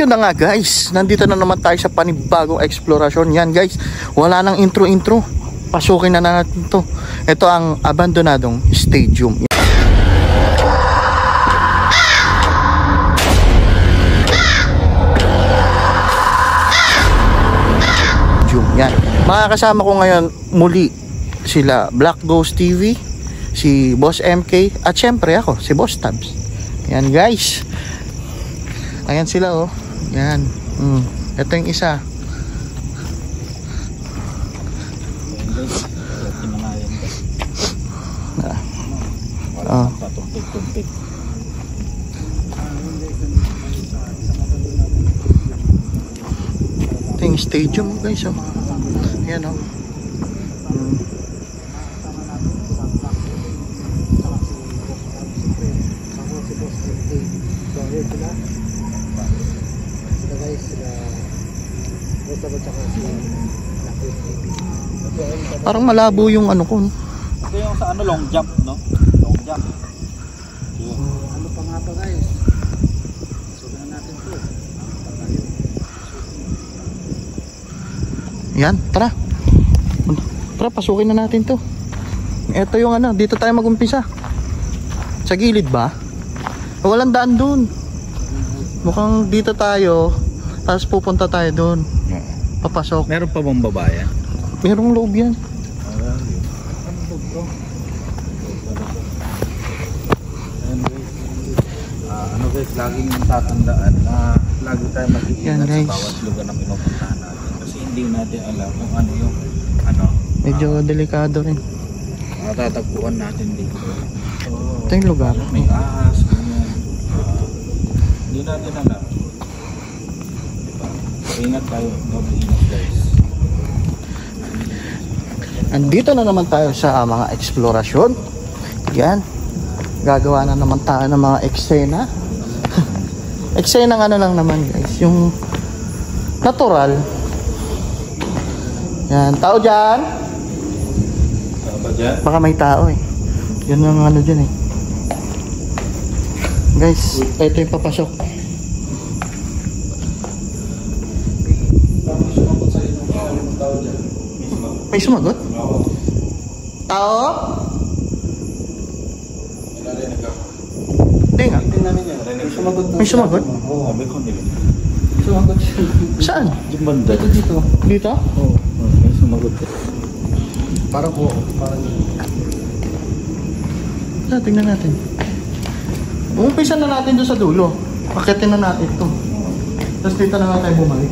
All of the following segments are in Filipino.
yun na nga guys, nandito na naman tayo sa panibagong eksplorasyon. Yan guys, wala nang intro-intro, pasukin na natin to. Ito ang abandonadong stadium. Yan, makakasama ko ngayon muli sila Black Ghost TV, si Boss MK, at syempre ako, si Boss Tabs. Yan guys, ayan sila oh. Yan, ito yung isa. Ito yung stadium guys oh. Ayan oh. Parang malabo yung ano ko. Ito yung sa ano, long jump, no? Long jump. Ano pa nga ba guys? Subukan natin to. Yan, tara. Tara, pasukin na natin to. Ito yung ano, dito tayo mag-umpisa. Sa gilid ba? Walang daan dun. Mukhang dito tayo, tapos pupunta tayo dun. Papasok. Meron pa bang babayan? Merong loob yan. Ano guys, laging tatandaan na lagi tayo mag-iingat sa bawat lugar na pinupuntahan natin. Kasi hindi natin alam kung ano yung ano. Medyo delikado rin. Matatagpuan natin dito. Ito yung lugar. May ahas, ganyan. Hindi natin alam. Diba? Ingat tayo. Mag-iingat guys. Andito na naman tayo sa mga eksplorasyon. Yan. Gagawa na naman tayo ng mga eksena. Eksena ng ano lang naman guys. Yung natural. Yan. Tao dyan. Tao ba dyan? Baka may tao eh. Yun yung ano dyan eh. Guys, ito yung papasok. May sumagot? Tao? Hindi nga. May sumagot? Oo, may kunilig. Sumagot siya. Saan? Yung banda. Dito. Dito? Oo, may sumagot. Parang oo. Parang Tingnan natin. Umpisa na natin doon sa dulo. Pakitin na natin ito. Tapos dito na nga tayo bumalik.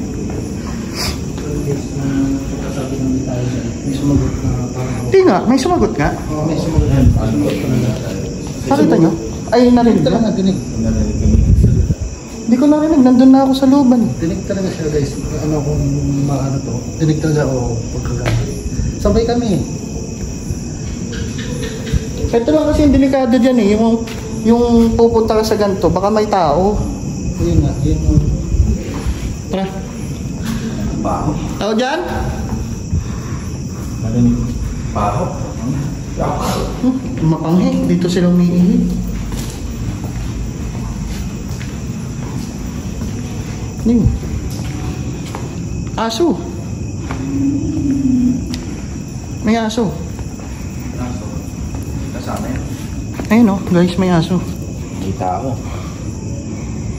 may sumagot na parang Hindi nga, may sumagot nga. oo, may sumagot na. Nakita nyo? Ay, narinig Talaga na. dinig. Hindi ko narinig, nandun na ako sa looban. Dinig talaga siya guys. Ano kung maano to. Dinig talaga o pagkagamit. Sabay kami. Ito lang kasi yung delikado dyan eh. Yung pupunta ka sa ganito, baka may tao. Yun nga. Yun yung Tara. Baho. Tao dyan? Marinig. Baho. Mapanghi. Dito sila umiihi. Ning. Aso. May aso. Kasama yan. Ayun oh, guys, may aso. May tao.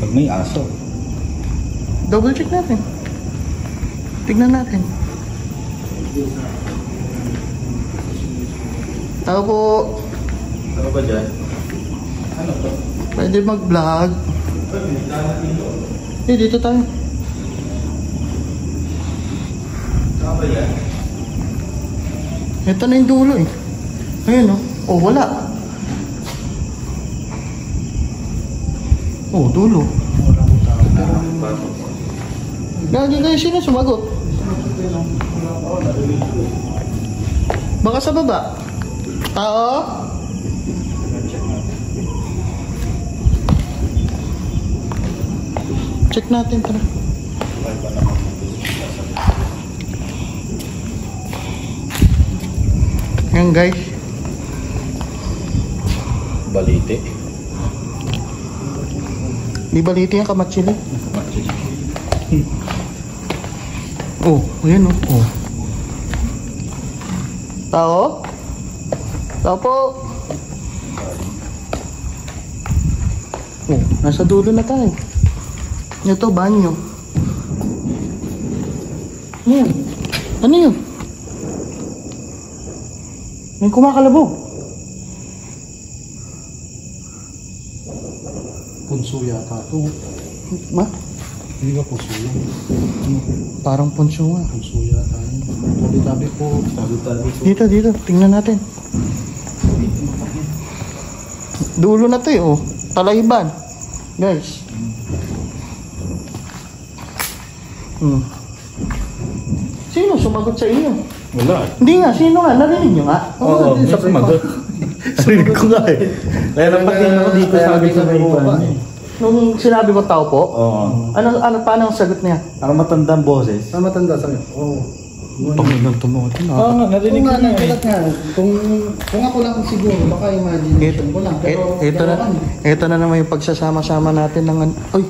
Pag may aso. Double check natin. Tignan natin. Tao po. Ano ba dyan? Ano to? Pwede mag-vlog. Eh, dito tayo. Ano ba yan? Ito na yung dulo eh. Ayun oh. Oh, wala. Oh, dulo. Lagi kayo sino sumagot? Baka sa baba. Tao? Check natin, tara. Yan guys. Balite. Di baliti yan, kamatsili. Oh, ayan oh. Oh. Tao? Tao po? Oh, nasa dulo na tayo. Ito, banyo. Ano yun? Ano yun? May kumakalabog. Punso yata ito. Ma? Hindi ba punso yan? Parang punso nga. Punso yata yun. Tabi-tabi po. Tabi-tabi po. Dito, dito. Tingnan natin. Dulo na to eh, oh. Talayban. Guys. Sino sumagot sa inyo? Wala. Hindi nga, sino nga? Narinig nyo nga? Oo, may sumagot. Narinig ko nga eh. Kaya napatingin ako dito sabi sa may Nung sinabi ko tao po, Oo. paano ang sagot niya? Ang matandang boses. Ah, matanda sa akin. Oo. Panginoon tumotin Oo nga, narinig ko na eh. nga. Kung ako lang siguro, baka imagination ko lang. Pero Ito na naman yung pagsasama-sama natin ng... Uy,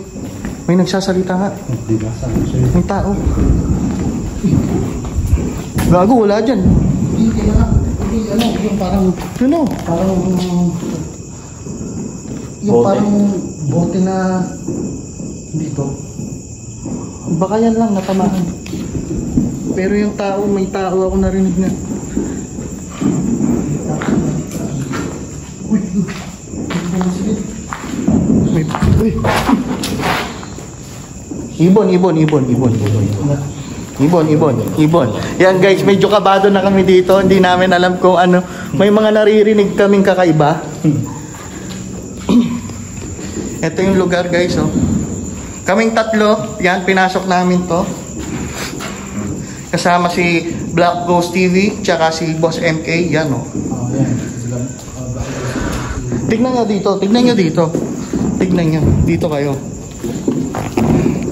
may nagsasalita nga. Di ba? Sabi ko sa'yo. May tao. Gago, wala dyan. Hindi ka na. Hindi, ano, yung parang... Yun o. Parang... Yung Bote. parang bote na... Dito. Baka yan lang, natamaan. Pero yung tao, may tao ako narinig na. Uy! May... Uy! Ibon. Yan guys, medyo kabado na kami dito. Hindi namin alam kung ano. May mga naririnig kaming kakaiba. Ito yung lugar guys, oh. Kaming tatlo, yan, pinasok namin to. Kasama si Black Ghost TV, tsaka si Boss MK, yan oh. Tignan nyo dito. Tignan nyo, dito kayo.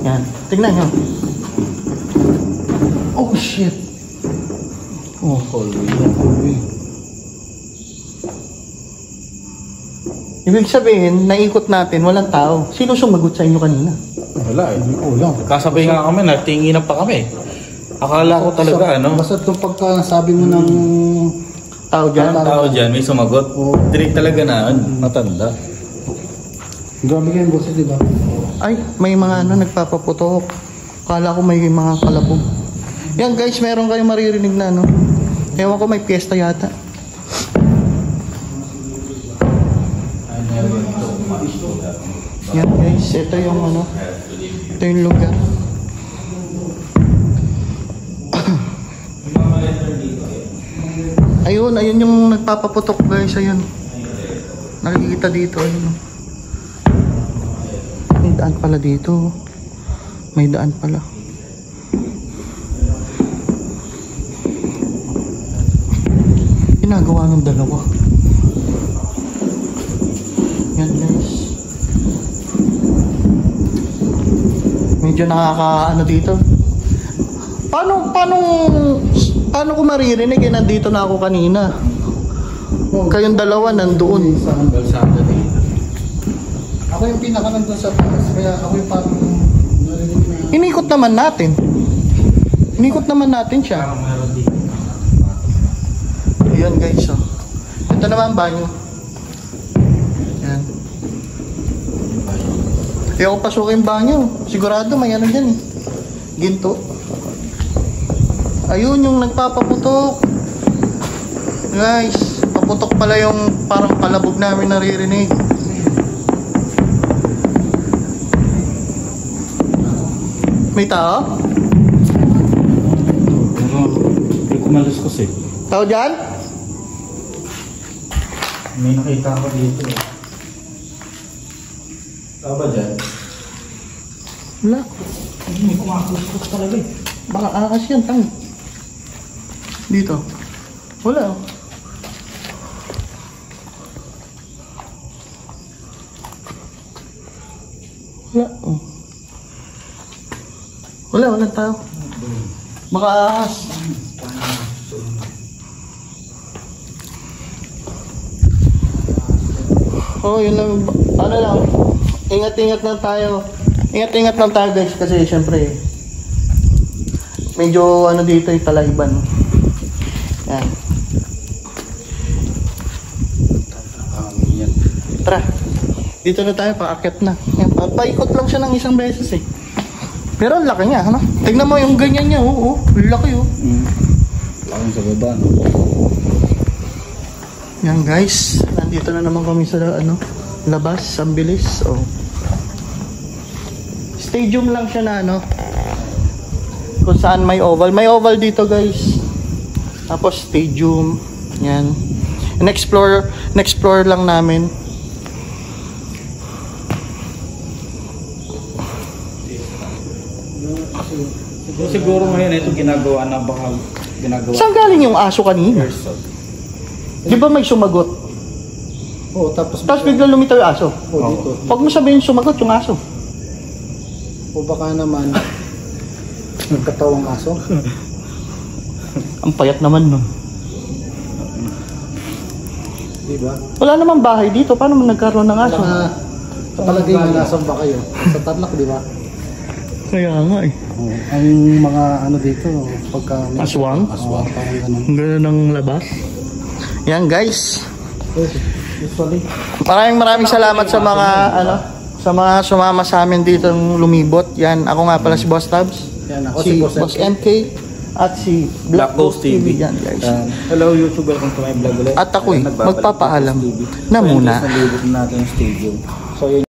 Yan, tignan nyo. Oh shit. Oh, ibig sabihin, naikot natin, walang tao. Sino sumagot sa inyo kanina? Wala eh. Wala. Kasabay nga kami, natinginan pa kami. Akala ko talaga, ano? Basta itong pagkasabi mo ng... Tao dyan? Ang tao dyan, may sumagot. Direct talaga na, matanda. Grabe kayo boses, di ba? Ay, may mga ano, nagpapaputok. Kala ko may mga kalabog. Yan guys, meron kayong maririnig na ano. Ewan ko, may piyesta yata. Yan guys, ito yung ano. Ito yung lugar. Ayun yung nagpapaputok guys, ayun. Nakikita dito, ayun. May daan pala dito. May daan pala. Ginagawa ng dalawa. Yan guys. Medyo nakakaano dito. Paano ko maririnig? Eh, nandito na ako kanina. Kayong dalawa nandoon. Balsada dito. Ako yung pinaka nandun sa taas, kaya ako yung parang narinig na... Inikot naman natin siya. Ayan guys, oh. Ito naman ang banyo. Yan. Ayoko pasukin banyo. Sigurado may ano dyan eh. Ginto. Ayun yung nagpapaputok. Guys, paputok pala yung parang palabog namin naririnig. May tao? Hindi ko maluskos eh. Tao dyan? May nakita ko dito eh. Tao ba dyan? Wala. May kumakaluskos talaga eh. Baka akas yan, tang. Dito. Wala. Wala. Oh. Walang tao. Baka ahas. Oh, yun lang. Ano lang. Ingat-ingat lang tayo. Ingat-ingat lang tayo guys kasi syempre Medyo ano dito yung talaiban. Yan. Yan. Tara. Dito na tayo, paakyat na. Yan, paikot lang siya ng isang beses eh. Pero ang laki niya, ano? Tignan mo yung ganyan niya, oh. Laki, oh. Parang sa baba, no? Yan guys, nandito na naman kami sa ano, labas, ang bilis. Oh. Stadium lang siya na ano, kung saan may oval. May oval dito guys. Tapos stadium. Yan. Explore lang namin. Siguro ngayon ito ginagawa na baka ginagawa. Saan galing yung aso kanina? Di ba may sumagot? Oo, tapos Bigla lumitaw yung aso. dito. Huwag mo sabihin sumagot yung aso. O baka naman nagkatawang aso. Ang payat naman nun. Diba? Wala namang bahay dito. Paano mo nagkaroon ng aso? Kapalagay mo nasaan ba kayo? Sa Tarlac, di ba? Kaya nga eh. Ang mga ano dito, pagka... Aswang? Aswang. Parang ganun. Ang ganda ng labas. Yan guys. Usually. Maraming salamat sa mga ano, sa mga sumama sa amin dito lumibot. Yan, ako nga pala si Boss Tabs. Yan, ako Si si Boss MK at si Black Ghost TV. Yan guys. Hello YouTube, welcome to my vlog ulit. At ako'y Ayan, nagbabalik magpapaalam ako sa TV. na muna. So, nalibot natin yung stadium. So, yun